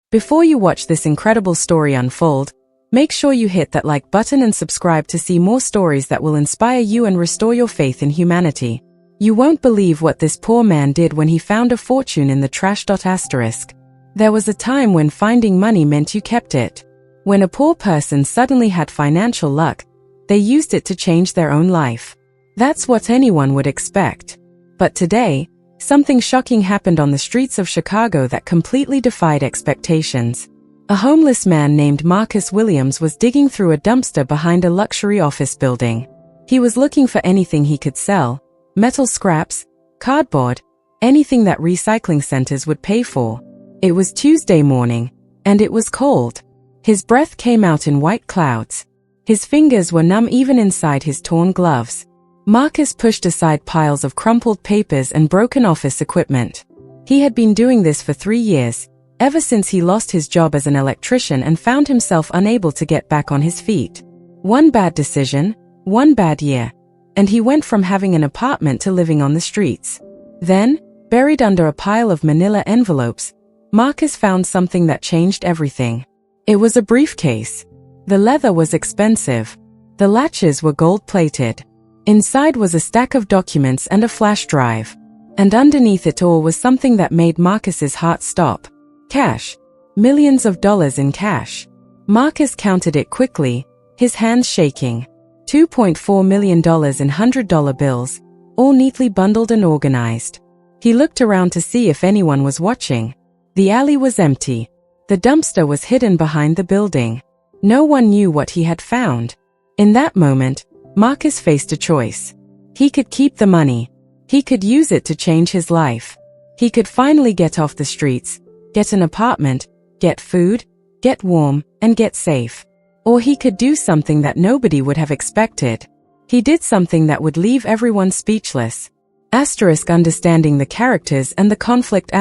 Before you watch this incredible story unfold, make sure you hit that like button and subscribe to see more stories that will inspire you and restore your faith in humanity. You won't believe what this poor man did when he found a fortune in the trash. There was a time when finding money meant you kept it. When a poor person suddenly had financial luck, they used it to change their own life. That's what anyone would expect. But today, something shocking happened on the streets of Chicago that completely defied expectations. A homeless man named Marcus Williams was digging through a dumpster behind a luxury office building. He was looking for anything he could sell: metal scraps, cardboard, anything that recycling centers would pay for. It was Tuesday morning, and it was cold. His breath came out in white clouds. His fingers were numb even inside his torn gloves. Marcus pushed aside piles of crumpled papers and broken office equipment. He had been doing this for 3 years, ever since he lost his job as an electrician and found himself unable to get back on his feet. One bad decision, one bad year, and he went from having an apartment to living on the streets. Then, buried under a pile of manila envelopes, Marcus found something that changed everything. It was a briefcase. The leather was expensive. The latches were gold-plated. Inside was a stack of documents and a flash drive. And underneath it all was something that made Marcus's heart stop. Cash. Millions of dollars in cash. Marcus counted it quickly, his hands shaking. $2.4 million in $100 bills, all neatly bundled and organized. He looked around to see if anyone was watching. The alley was empty. The dumpster was hidden behind the building. No one knew what he had found. In that moment, Marcus faced a choice. He could keep the money. He could use it to change his life. He could finally get off the streets, get an apartment, get food, get warm, and get safe. Or he could do something that nobody would have expected. He did something that would leave everyone speechless. Understanding the characters and the conflict.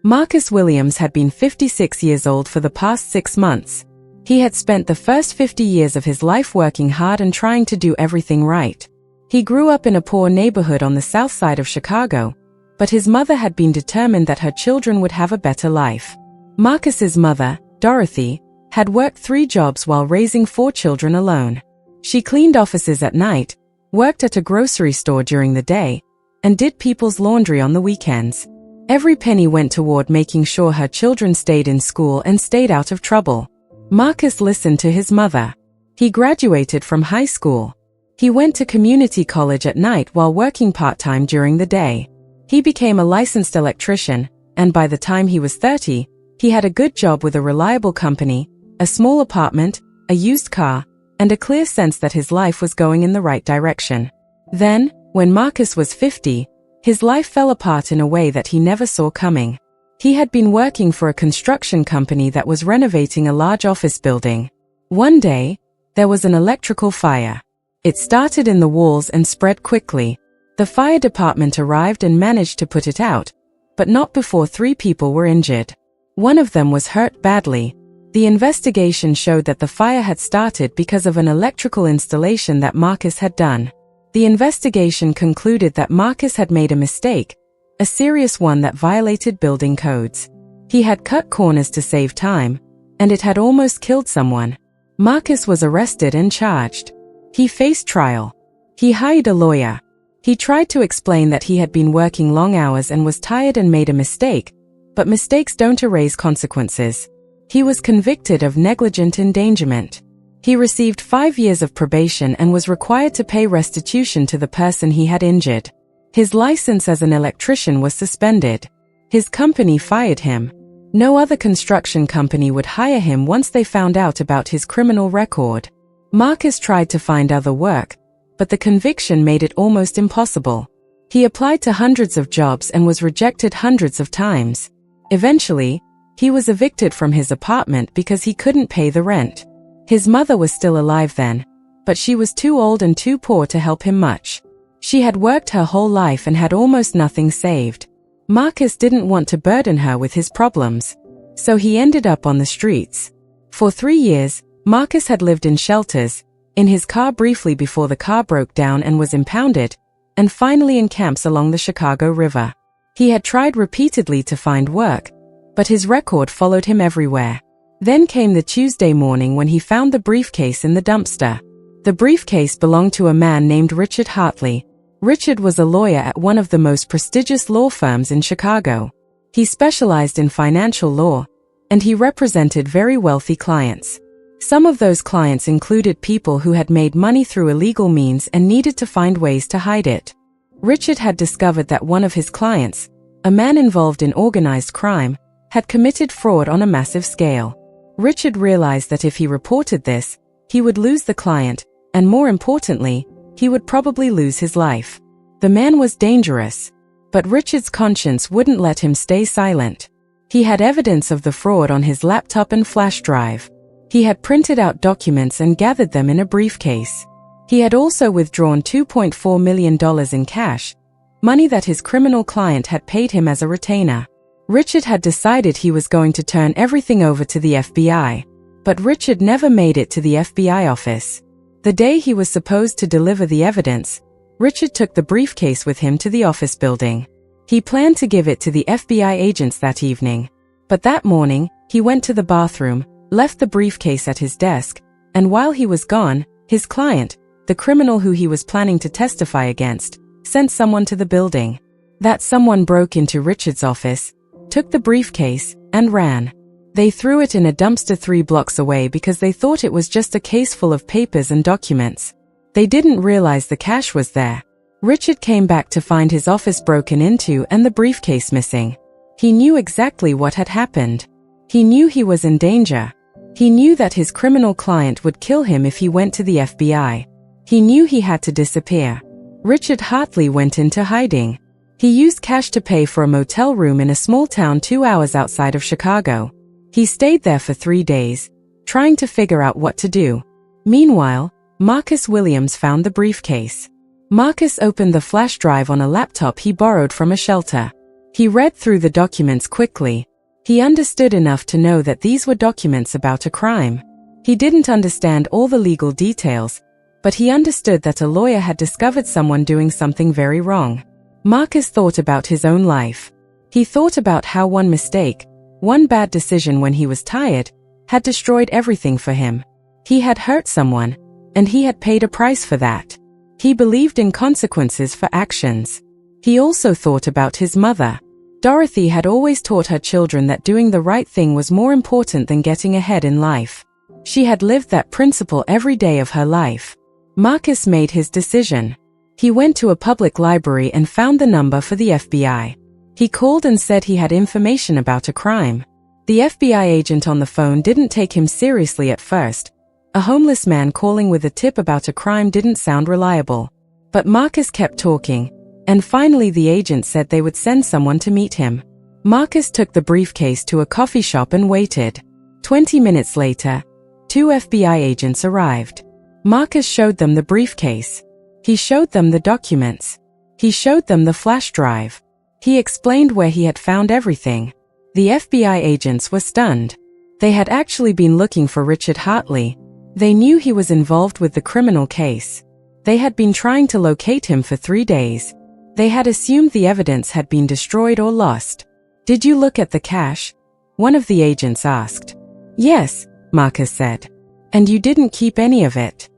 Marcus Williams had been 56 years old for the past 6 months. He had spent the first 50 years of his life working hard and trying to do everything right. He grew up in a poor neighborhood on the south side of Chicago, but his mother had been determined that her children would have a better life. Marcus's mother, Dorothy, had worked 3 jobs while raising 4 children alone. She cleaned offices at night, worked at a grocery store during the day, and did people's laundry on the weekends. Every penny went toward making sure her children stayed in school and stayed out of trouble. Marcus listened to his mother. He graduated from high school. He went to community college at night while working part-time during the day. He became a licensed electrician, and by the time he was 30, he had a good job with a reliable company, a small apartment, a used car, and a clear sense that his life was going in the right direction. Then, when Marcus was 50, his life fell apart in a way that he never saw coming. He had been working for a construction company that was renovating a large office building. One day, there was an electrical fire. It started in the walls and spread quickly. The fire department arrived and managed to put it out, but not before 3 people were injured. One of them was hurt badly. The investigation showed that the fire had started because of an electrical installation that Marcus had done. The investigation concluded that Marcus had made a mistake, a serious one that violated building codes. He had cut corners to save time, and it had almost killed someone. Marcus was arrested and charged. He faced trial. He hired a lawyer. He tried to explain that he had been working long hours and was tired and made a mistake, but mistakes don't erase consequences. He was convicted of negligent endangerment. He received 5 years of probation and was required to pay restitution to the person he had injured. His license as an electrician was suspended. His company fired him. No other construction company would hire him once they found out about his criminal record. Marcus tried to find other work, but the conviction made it almost impossible. He applied to hundreds of jobs and was rejected hundreds of times. Eventually, he was evicted from his apartment because he couldn't pay the rent. His mother was still alive then, but she was too old and too poor to help him much. She had worked her whole life and had almost nothing saved. Marcus didn't want to burden her with his problems, so he ended up on the streets. For 3 years, Marcus had lived in shelters, in his car briefly before the car broke down and was impounded, and finally in camps along the Chicago River. He had tried repeatedly to find work, but his record followed him everywhere. Then came the Tuesday morning when he found the briefcase in the dumpster. The briefcase belonged to a man named Richard Hartley. Richard was a lawyer at one of the most prestigious law firms in Chicago. He specialized in financial law, and he represented very wealthy clients. Some of those clients included people who had made money through illegal means and needed to find ways to hide it. Richard had discovered that one of his clients, a man involved in organized crime, had committed fraud on a massive scale. Richard realized that if he reported this, he would lose the client, and more importantly, he would probably lose his life. The man was dangerous, but Richard's conscience wouldn't let him stay silent. He had evidence of the fraud on his laptop and flash drive. He had printed out documents and gathered them in a briefcase. He had also withdrawn $2.4 million in cash, money that his criminal client had paid him as a retainer. Richard had decided he was going to turn everything over to the FBI, but Richard never made it to the FBI office. The day he was supposed to deliver the evidence, Richard took the briefcase with him to the office building. He planned to give it to the FBI agents that evening. But that morning, he went to the bathroom, left the briefcase at his desk, and while he was gone, his client, the criminal who he was planning to testify against, sent someone to the building. That someone broke into Richard's office, took the briefcase, and ran. They threw it in a dumpster 3 blocks away because they thought it was just a case full of papers and documents. They didn't realize the cash was there. Richard came back to find his office broken into and the briefcase missing. He knew exactly what had happened. He knew he was in danger. He knew that his criminal client would kill him if he went to the FBI. He knew he had to disappear. Richard Hartley went into hiding. He used cash to pay for a motel room in a small town 2 hours outside of Chicago. He stayed there for 3 days, trying to figure out what to do. Meanwhile, Marcus Williams found the briefcase. Marcus opened the flash drive on a laptop he borrowed from a shelter. He read through the documents quickly. He understood enough to know that these were documents about a crime. He didn't understand all the legal details, but he understood that a lawyer had discovered someone doing something very wrong. Marcus thought about his own life. He thought about how one mistake, one bad decision when he was tired, had destroyed everything for him. He had hurt someone, and he had paid a price for that. He believed in consequences for actions. He also thought about his mother. Dorothy had always taught her children that doing the right thing was more important than getting ahead in life. She had lived that principle every day of her life. Marcus made his decision. He went to a public library and found the number for the FBI. He called and said he had information about a crime. The FBI agent on the phone didn't take him seriously at first. A homeless man calling with a tip about a crime didn't sound reliable. But Marcus kept talking, and finally the agent said they would send someone to meet him. Marcus took the briefcase to a coffee shop and waited. 20 minutes later, 2 FBI agents arrived. Marcus showed them the briefcase. He showed them the documents. He showed them the flash drive. He explained where he had found everything. The FBI agents were stunned. They had actually been looking for Richard Hartley. They knew he was involved with the criminal case. They had been trying to locate him for 3 days. They had assumed the evidence had been destroyed or lost. "Did you look at the cash?" one of the agents asked. "Yes," Marcus said. "And you didn't keep any of it?"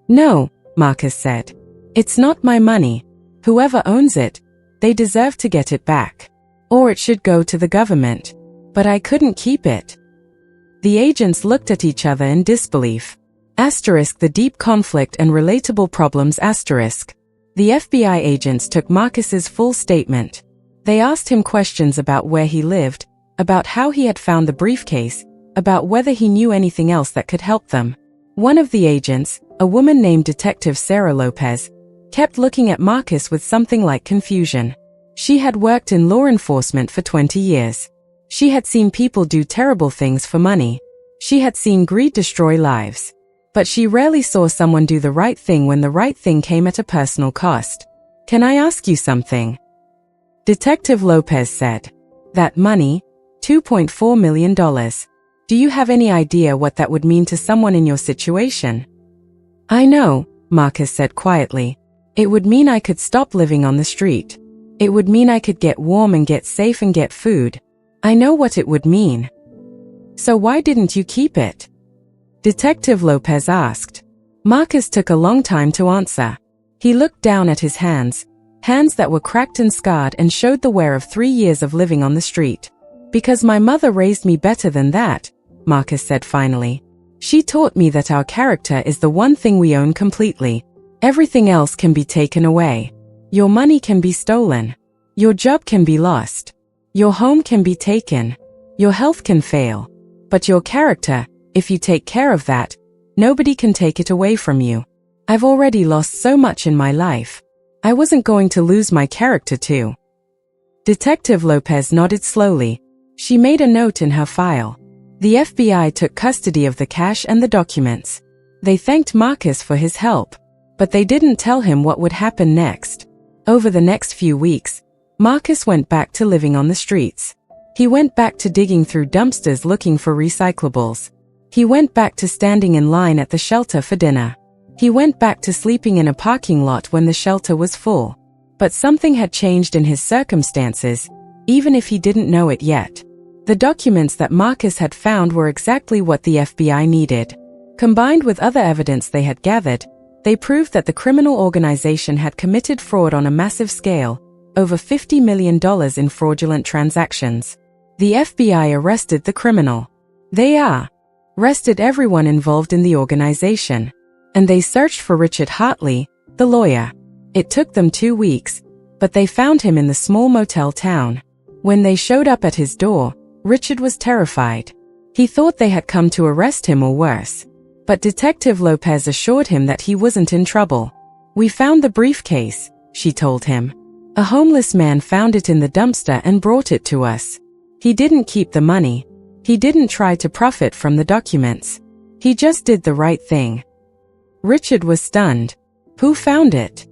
"No," Marcus said. "It's not my money. Whoever owns it, they deserve to get it back. Or it should go to the government. But I couldn't keep it." The agents looked at each other in disbelief. The deep conflict and relatable problems. The FBI agents took Marcus's full statement. They asked him questions about where he lived, about how he had found the briefcase, about whether he knew anything else that could help them. One of the agents, a woman named Detective Sarah Lopez, kept looking at Marcus with something like confusion. She had worked in law enforcement for 20 years. She had seen people do terrible things for money. She had seen greed destroy lives. But she rarely saw someone do the right thing when the right thing came at a personal cost. "Can I ask you something?" Detective Lopez said. "That money, $2.4 million. Do you have any idea what that would mean to someone in your situation?" "I know," Marcus said quietly. "It would mean I could stop living on the street. It would mean I could get warm and get safe and get food. I know what it would mean. So why didn't you keep it? Detective Lopez asked. Marcus took a long time to answer. He looked down at his hands that were cracked and scarred and showed the wear of 3 years of living on the street. Because my mother raised me better than that, Marcus said finally. She taught me that our character is the one thing we own completely. Everything else can be taken away. Your money can be stolen. Your job can be lost. Your home can be taken. Your health can fail. But your character, if you take care of that, nobody can take it away from you. I've already lost so much in my life. I wasn't going to lose my character too. Detective Lopez nodded slowly. She made a note in her file. The FBI took custody of the cash and the documents. They thanked Marcus for his help, but they didn't tell him what would happen next. Over the next few weeks, Marcus went back to living on the streets. He went back to digging through dumpsters looking for recyclables. He went back to standing in line at the shelter for dinner. He went back to sleeping in a parking lot when the shelter was full. But something had changed in his circumstances, even if he didn't know it yet. The documents that Marcus had found were exactly what the FBI needed. Combined with other evidence they had gathered, they proved that the criminal organization had committed fraud on a massive scale, over $50 million in fraudulent transactions. The FBI arrested the criminal. They arrested everyone involved in the organization. And they searched for Richard Hartley, the lawyer. It took them 2 weeks, but they found him in the small motel town. When they showed up at his door, Richard was terrified. He thought they had come to arrest him or worse. But Detective Lopez assured him that he wasn't in trouble. We found the briefcase, she told him. A homeless man found it in the dumpster and brought it to us. He didn't keep the money. He didn't try to profit from the documents. He just did the right thing. Richard was stunned. Who found it?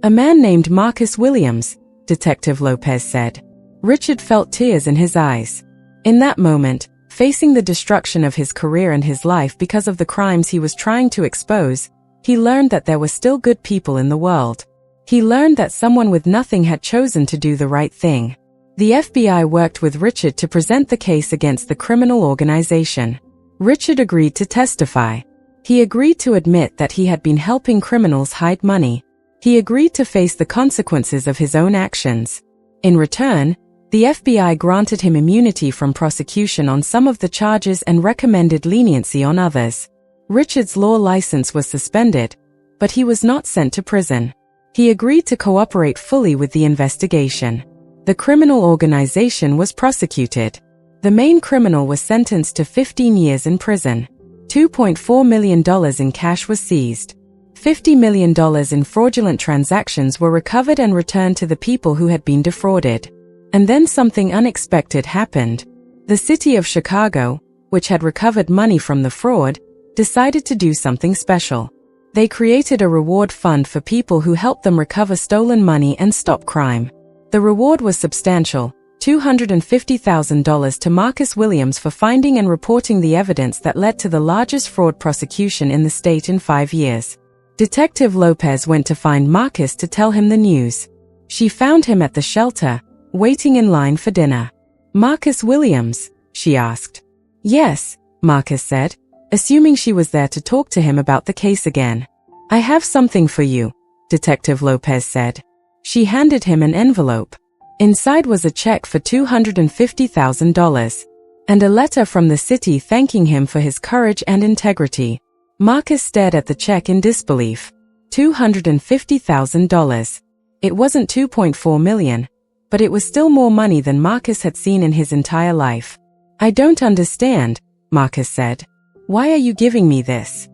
A man named Marcus Williams, Detective Lopez said. Richard felt tears in his eyes. In that moment, facing the destruction of his career and his life because of the crimes he was trying to expose, he learned that there were still good people in the world. He learned that someone with nothing had chosen to do the right thing. The FBI worked with Richard to present the case against the criminal organization. Richard agreed to testify. He agreed to admit that he had been helping criminals hide money. He agreed to face the consequences of his own actions. In return, the FBI granted him immunity from prosecution on some of the charges and recommended leniency on others. Richard's law license was suspended, but he was not sent to prison. He agreed to cooperate fully with the investigation. The criminal organization was prosecuted. The main criminal was sentenced to 15 years in prison. $2.4 million in cash was seized. $50 million in fraudulent transactions were recovered and returned to the people who had been defrauded. And then something unexpected happened. The city of Chicago, which had recovered money from the fraud, decided to do something special. They created a reward fund for people who helped them recover stolen money and stop crime. The reward was substantial, $250,000 to Marcus Williams for finding and reporting the evidence that led to the largest fraud prosecution in the state in 5 years. Detective Lopez went to find Marcus to tell him the news. She found him at the shelter, waiting in line for dinner. Marcus Williams, she asked. Yes, Marcus said, assuming she was there to talk to him about the case again. I have something for you, Detective Lopez said. She handed him an envelope. Inside was a check for $250,000 and a letter from the city thanking him for his courage and integrity. Marcus stared at the check in disbelief. $250,000. It wasn't $2.4 million, but it was still more money than Marcus had seen in his entire life. I don't understand, Marcus said. Why are you giving me this?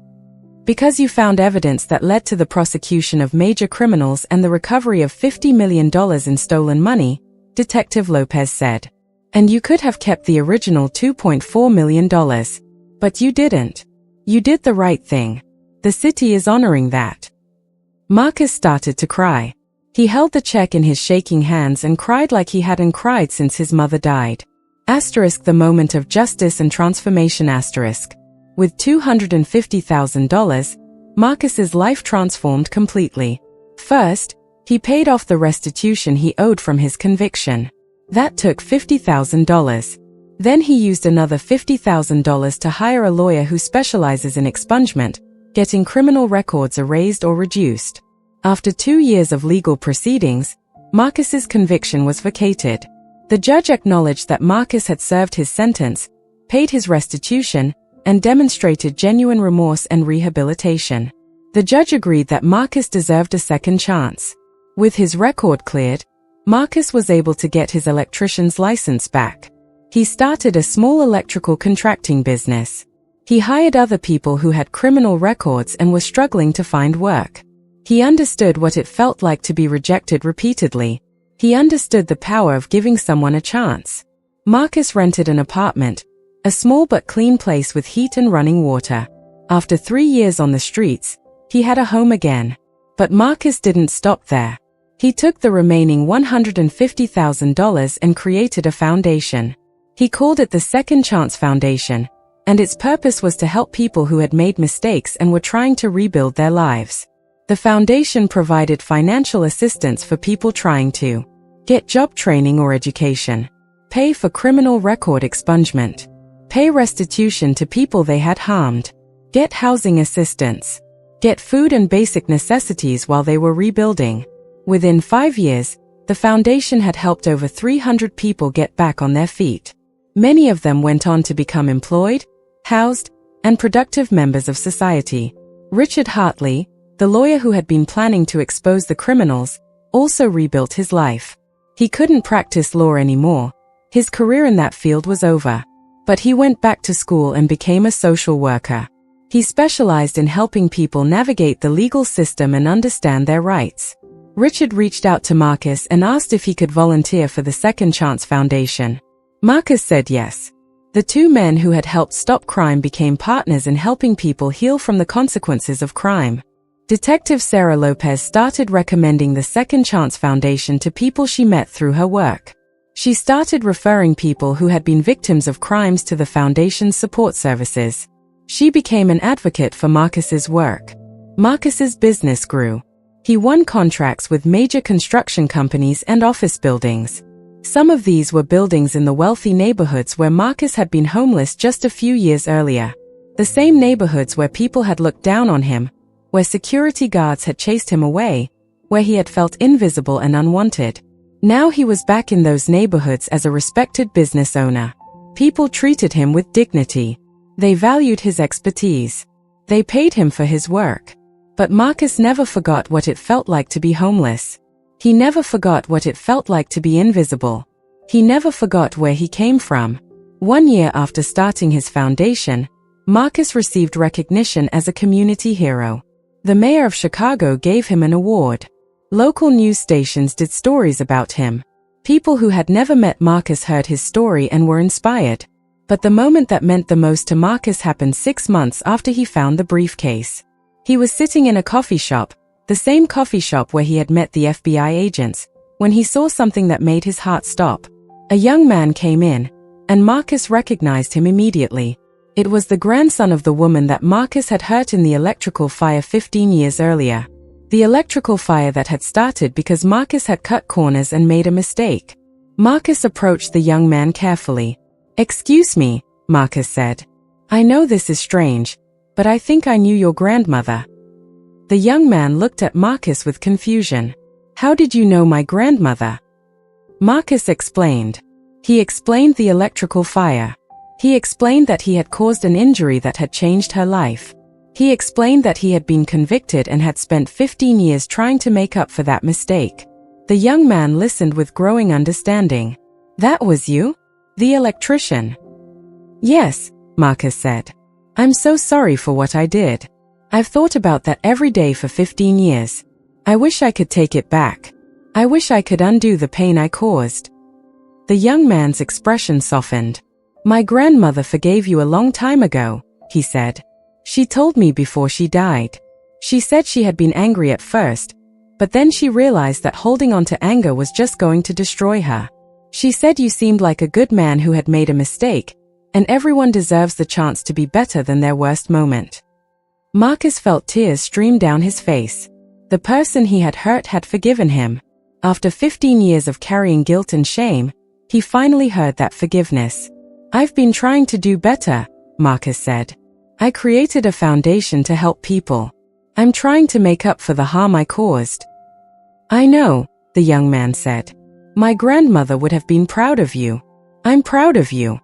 Because you found evidence that led to the prosecution of major criminals and the recovery of $50 million in stolen money, Detective Lopez said. And you could have kept the original $2.4 million. But you didn't. You did the right thing. The city is honoring that. Marcus started to cry. He held the check in his shaking hands and cried like he hadn't cried since his mother died. Asterisk the moment of justice and transformation asterisk. With $250,000, Marcus's life transformed completely. First, he paid off the restitution he owed from his conviction. That took $50,000. Then he used another $50,000 to hire a lawyer who specializes in expungement, getting criminal records erased or reduced. After 2 years of legal proceedings, Marcus's conviction was vacated. The judge acknowledged that Marcus had served his sentence, paid his restitution, and demonstrated genuine remorse and rehabilitation. The judge agreed that Marcus deserved a second chance. With his record cleared, Marcus was able to get his electrician's license back. He started a small electrical contracting business. He hired other people who had criminal records and were struggling to find work. He understood what it felt like to be rejected repeatedly. He understood the power of giving someone a chance. Marcus rented an apartment, a small but clean place with heat and running water. After 3 years on the streets, he had a home again. But Marcus didn't stop there. He took the remaining $150,000 and created a foundation. He called it the Second Chance Foundation, and its purpose was to help people who had made mistakes and were trying to rebuild their lives. The foundation provided financial assistance for people trying to get job training or education, pay for criminal record expungement, pay restitution to people they had harmed, get housing assistance, get food and basic necessities while they were rebuilding. Within 5 years, the foundation had helped over 300 people get back on their feet. Many of them went on to become employed, housed, and productive members of society. Richard Hartley, the lawyer who had been planning to expose the criminals, also rebuilt his life. He couldn't practice law anymore. His career in that field was over. But he went back to school and became a social worker. He specialized in helping people navigate the legal system and understand their rights. Richard reached out to Marcus and asked if he could volunteer for the Second Chance Foundation. Marcus said yes. The two men who had helped stop crime became partners in helping people heal from the consequences of crime. Detective Sarah Lopez started recommending the Second Chance Foundation to people she met through her work. She started referring people who had been victims of crimes to the foundation's support services. She became an advocate for Marcus's work. Marcus's business grew. He won contracts with major construction companies and office buildings. Some of these were buildings in the wealthy neighborhoods where Marcus had been homeless just a few years earlier. The same neighborhoods where people had looked down on him, where security guards had chased him away, where he had felt invisible and unwanted. Now he was back in those neighborhoods as a respected business owner. People treated him with dignity. They valued his expertise. They paid him for his work. But Marcus never forgot what it felt like to be homeless. He never forgot what it felt like to be invisible. He never forgot where he came from. 1 year after starting his foundation, Marcus received recognition as a community hero. The mayor of Chicago gave him an award. Local news stations did stories about him. People who had never met Marcus heard his story and were inspired. But the moment that meant the most to Marcus happened 6 months after he found the briefcase. He was sitting in a coffee shop, the same coffee shop where he had met the FBI agents, when he saw something that made his heart stop. A young man came in, and Marcus recognized him immediately. It was the grandson of the woman that Marcus had hurt in the electrical fire 15 years earlier. The electrical fire that had started because Marcus had cut corners and made a mistake. Marcus approached the young man carefully. "Excuse me," Marcus said. "I know this is strange, but I think I knew your grandmother." The young man looked at Marcus with confusion. "How did you know my grandmother?" Marcus explained. He explained the electrical fire. He explained that he had caused an injury that had changed her life. He explained that he had been convicted and had spent 15 years trying to make up for that mistake. The young man listened with growing understanding. "That was you? The electrician?" "Yes," Marcus said. "I'm so sorry for what I did. I've thought about that every day for 15 years. I wish I could take it back. I wish I could undo the pain I caused." The young man's expression softened. "My grandmother forgave you a long time ago," he said. "She told me before she died. She said she had been angry at first, but then she realized that holding on to anger was just going to destroy her. She said you seemed like a good man who had made a mistake, and everyone deserves the chance to be better than their worst moment." Marcus felt tears stream down his face. The person he had hurt had forgiven him. After 15 years of carrying guilt and shame, He finally heard that forgiveness. "I've been trying to do better," Marcus said. "I created a foundation to help people. I'm trying to make up for the harm I caused." "I know," the young man said. "My grandmother would have been proud of you. I'm proud of you."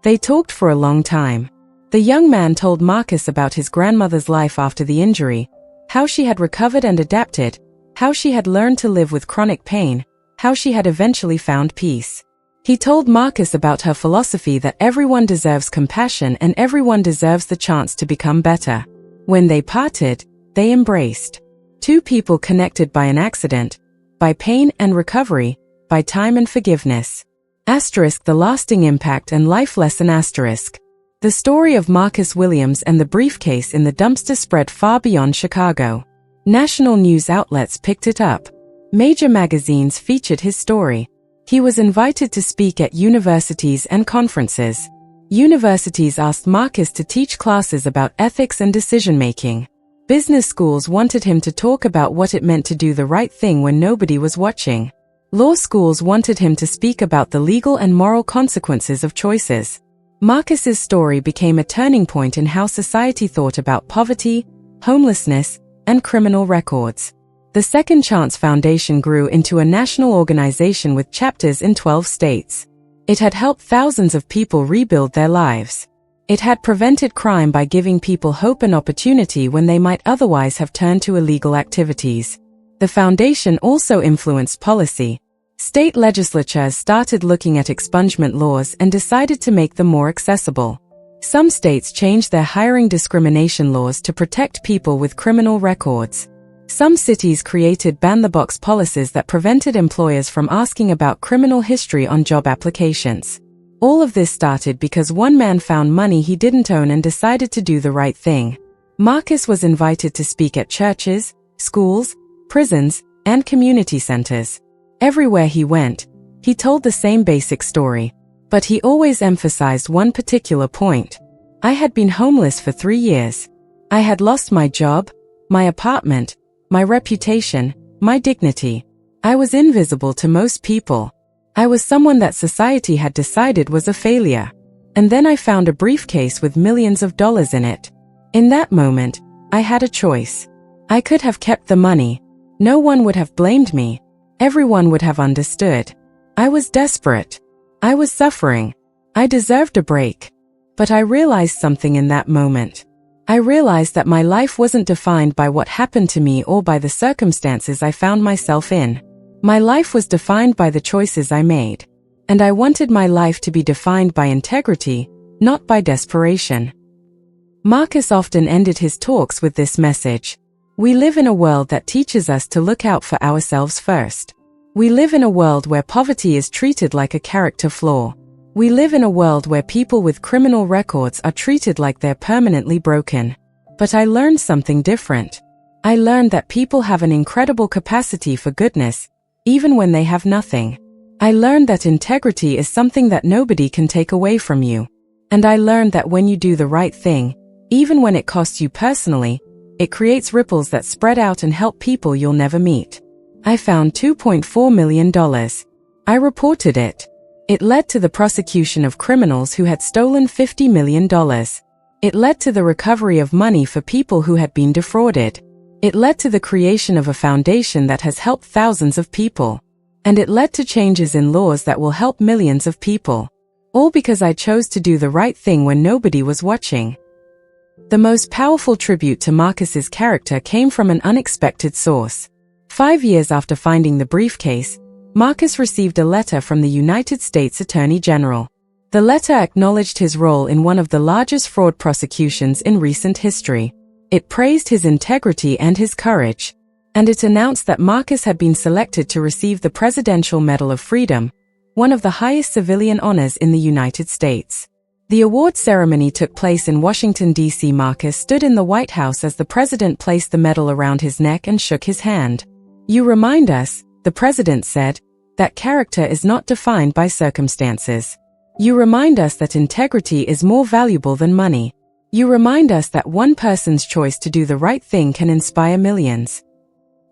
They talked for a long time. The young man told Marcus about his grandmother's life after the injury, how she had recovered and adapted, how she had learned to live with chronic pain, how she had eventually found peace. He told Marcus about her philosophy that everyone deserves compassion and everyone deserves the chance to become better. When they parted, they embraced. Two people connected by an accident, by pain and recovery, by time and forgiveness. Asterisk the lasting impact and life lesson asterisk. The story of Marcus Williams and the briefcase in the dumpster spread far beyond Chicago. National news outlets picked it up. Major magazines featured his story. He was invited to speak at universities and conferences. Universities asked Marcus to teach classes about ethics and decision-making. Business schools wanted him to talk about what it meant to do the right thing when nobody was watching. Law schools wanted him to speak about the legal and moral consequences of choices. Marcus's story became a turning point in how society thought about poverty, homelessness, and criminal records. The Second Chance Foundation grew into a national organization with chapters in 12 states. It had helped thousands of people rebuild their lives. It had prevented crime by giving people hope and opportunity when they might otherwise have turned to illegal activities. The foundation also influenced policy. State legislatures started looking at expungement laws and decided to make them more accessible. Some states changed their hiring discrimination laws to protect people with criminal records. Some cities created ban-the-box policies that prevented employers from asking about criminal history on job applications. All of this started because one man found money he didn't own and decided to do the right thing. Marcus was invited to speak at churches, schools, prisons, and community centers. Everywhere he went, he told the same basic story. But he always emphasized one particular point. "I had been homeless for 3 years. I had lost my job, my apartment, my reputation, my dignity. I was invisible to most people. I was someone that society had decided was a failure. And then I found a briefcase with millions of dollars in it. In that moment, I had a choice. I could have kept the money. No one would have blamed me. Everyone would have understood. I was desperate. I was suffering. I deserved a break. But I realized something in that moment. I realized that my life wasn't defined by what happened to me or by the circumstances I found myself in. My life was defined by the choices I made. And I wanted my life to be defined by integrity, not by desperation." Marcus often ended his talks with this message. We live in a world that teaches us to look out for ourselves first. We live in a world where poverty is treated like a character flaw. We live in a world where people with criminal records are treated like they're permanently broken. But I learned something different. I learned that people have an incredible capacity for goodness, even when they have nothing. I learned that integrity is something that nobody can take away from you. And I learned that when you do the right thing, even when it costs you personally, it creates ripples that spread out and help people you'll never meet. I found $2.4 million. I reported it. It led to the prosecution of criminals who had stolen $50 million. It led to the recovery of money for people who had been defrauded. It led to the creation of a foundation that has helped thousands of people. And it led to changes in laws that will help millions of people. All because I chose to do the right thing when nobody was watching. The most powerful tribute to Marcus's character came from an unexpected source. 5 years after finding the briefcase, Marcus received a letter from the United States Attorney General. The letter acknowledged his role in one of the largest fraud prosecutions in recent history. It praised his integrity and his courage. And it announced that Marcus had been selected to receive the Presidential Medal of Freedom, one of the highest civilian honors in the United States. The award ceremony took place in Washington, D.C. Marcus stood in the White House as the president placed the medal around his neck and shook his hand. "You remind us," the president said, "that character is not defined by circumstances. You remind us that integrity is more valuable than money. You remind us that one person's choice to do the right thing can inspire millions."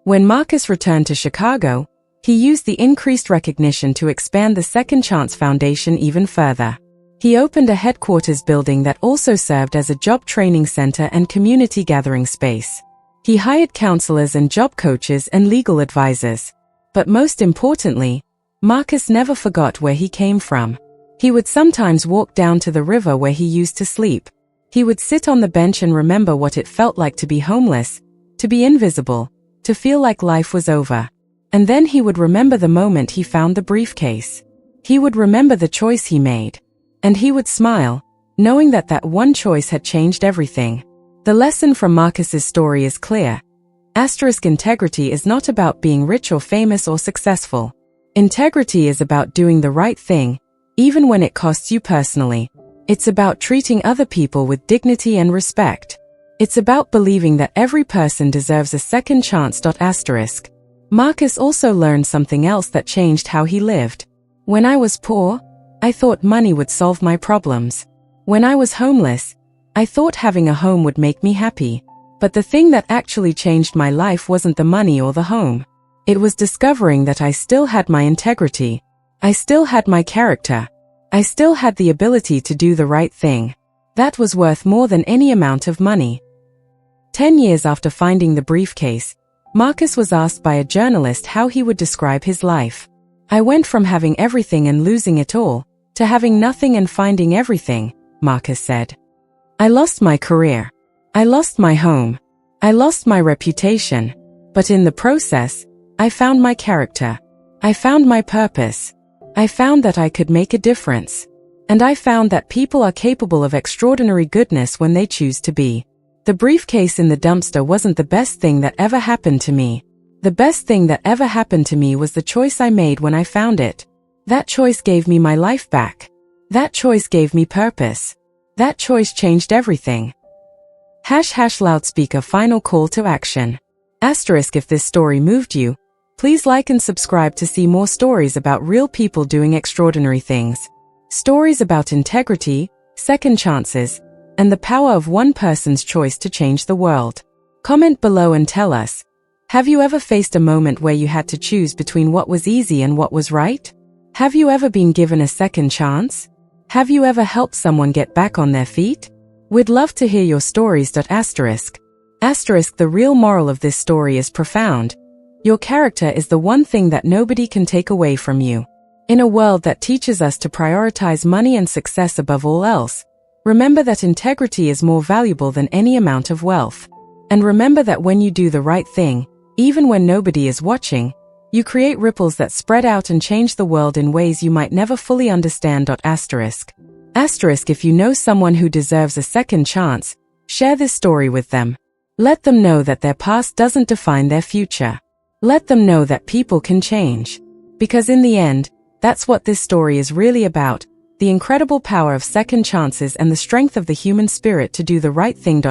When Marcus returned to Chicago, He used the increased recognition to expand the Second Chance Foundation even further. He opened a headquarters building that also served as a job training center and community gathering space. He hired counselors and job coaches and legal advisors. But most importantly, Marcus never forgot where he came from. He would sometimes walk down to the river where he used to sleep. He would sit on the bench and remember what it felt like to be homeless, to be invisible, to feel like life was over. And then he would remember the moment he found the briefcase. He would remember the choice he made. And he would smile, knowing that that one choice had changed everything. The lesson from Marcus's story is clear. Integrity is not about being rich or famous or successful. Integrity is about doing the right thing, even when it costs you personally. It's about treating other people with dignity and respect. It's about believing that every person deserves a second chance. Marcus also learned something else that changed how he lived. When I was poor, I thought money would solve my problems. When I was homeless, I thought having a home would make me happy. But the thing that actually changed my life wasn't the money or the home. It was discovering that I still had my integrity. I still had my character. I still had the ability to do the right thing. That was worth more than any amount of money. 10 years after finding the briefcase, Marcus was asked by a journalist how he would describe his life. I went from having everything and losing it all, to having nothing and finding everything, Marcus said. I lost my career. I lost my home. I lost my reputation. But in the process, I found my character. I found my purpose. I found that I could make a difference. And I found that people are capable of extraordinary goodness when they choose to be. The briefcase in the dumpster wasn't the best thing that ever happened to me. The best thing that ever happened to me was the choice I made when I found it. That choice gave me my life back. That choice gave me purpose. That choice changed everything. # loudspeaker final call to action. If this story moved you, please like and subscribe to see more stories about real people doing extraordinary things. Stories about integrity, second chances, and the power of one person's choice to change the world. Comment below and tell us, have you ever faced a moment where you had to choose between what was easy and what was right? Have you ever been given a second chance? Have you ever helped someone get back on their feet? We'd love to hear your stories. The real moral of this story is profound. Your character is the one thing that nobody can take away from you. In a world that teaches us to prioritize money and success above all else, remember that integrity is more valuable than any amount of wealth. And remember that when you do the right thing, even when nobody is watching, you create ripples that spread out and change the world in ways you might never fully understand. If you know someone who deserves a second chance, share this story with them. Let them know that their past doesn't define their future. Let them know that people can change. Because in the end, that's what this story is really about, the incredible power of second chances and the strength of the human spirit to do the right thing.